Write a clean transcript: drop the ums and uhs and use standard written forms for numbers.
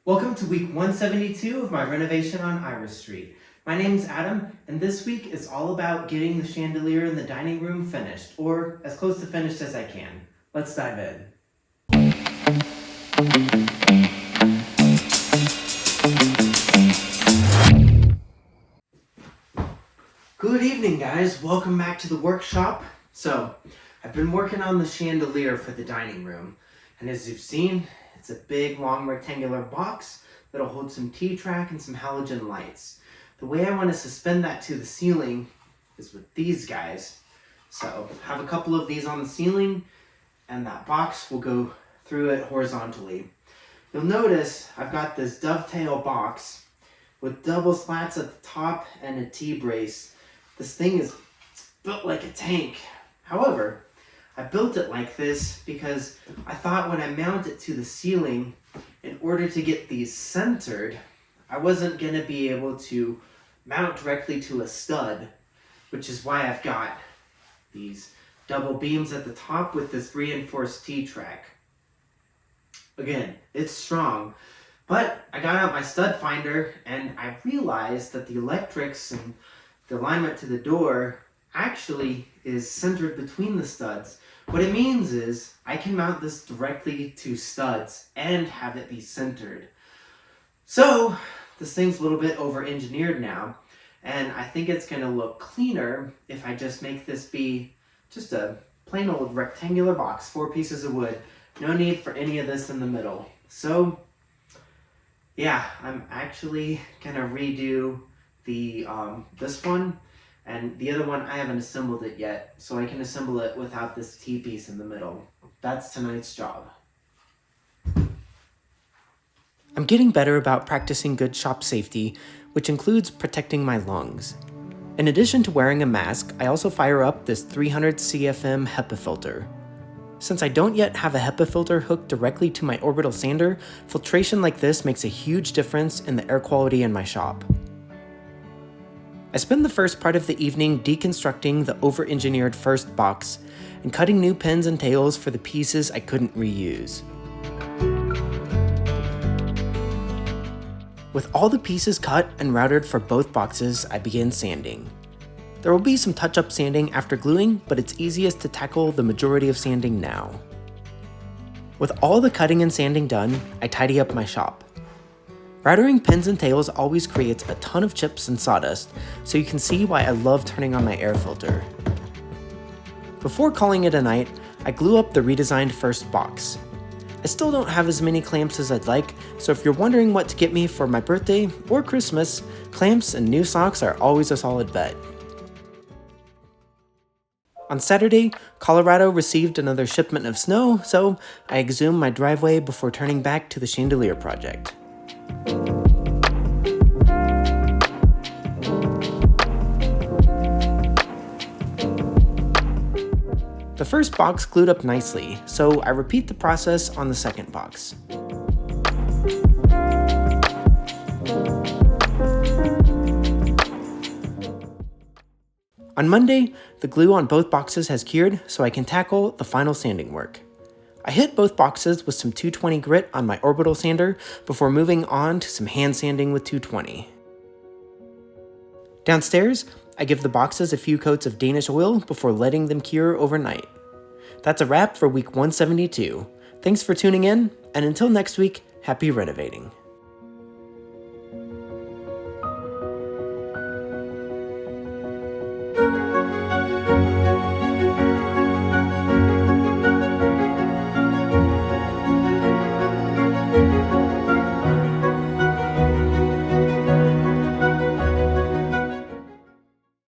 Welcome to week 172 of my renovation on Iris Street. My name's Adam, and this week is all about getting the chandelier in the dining room finished, or as close to finished as I can. Let's dive in. Good evening, guys. Welcome back to the workshop. So, I've been working on the chandelier for the dining room, and as you've seen, it's a big, long, rectangular box that'll hold some T-track and some halogen lights. The way I want to suspend that to the ceiling is with these guys. So, have a couple of these on the ceiling, and that box will go through it horizontally. You'll notice I've got this dovetail box with double slats at the top and a T-brace. This thing is built like a tank. However, I built it like this because I thought when I mount it to the ceiling, in order to get these centered, I wasn't going to be able to mount directly to a stud, which is why I've got these double beams at the top with this reinforced T-track. Again, it's strong, but I got out my stud finder and I realized that the electrics and the alignment to the door actually is centered between the studs. What it means is I can mount this directly to studs and have it be centered. So this thing's a little bit over-engineered now, and I think it's going to look cleaner if I just make this be just a plain old rectangular box, 4 pieces of wood. No need for any of this in the middle. So yeah, I'm actually going to redo the this one. And the other one, I haven't assembled it yet, so I can assemble it without this T-piece in the middle. That's tonight's job. I'm getting better about practicing good shop safety, which includes protecting my lungs. In addition to wearing a mask, I also fire up this 300 CFM HEPA filter. Since I don't yet have a HEPA filter hooked directly to my orbital sander, filtration like this makes a huge difference in the air quality in my shop. I spend the first part of the evening deconstructing the over-engineered first box and cutting new pins and tails for the pieces I couldn't reuse. With all the pieces cut and routed for both boxes, I begin sanding. There will be some touch-up sanding after gluing, but it's easiest to tackle the majority of sanding now. With all the cutting and sanding done, I tidy up my shop. Routering pins and tails always creates a ton of chips and sawdust, so you can see why I love turning on my air filter. Before calling it a night, I glue up the redesigned first box. I still don't have as many clamps as I'd like, so if you're wondering what to get me for my birthday or Christmas, clamps and new socks are always a solid bet. On Saturday, Colorado received another shipment of snow, so I exhumed my driveway before turning back to the chandelier project. The first box glued up nicely, so I repeat the process on the second box. On Monday, the glue on both boxes has cured, so I can tackle the final sanding work. I hit both boxes with some 220 grit on my orbital sander before moving on to some hand sanding with 220. Downstairs, I give the boxes a few coats of Danish oil before letting them cure overnight. That's a wrap for week 172. Thanks for tuning in, and until next week, happy renovating.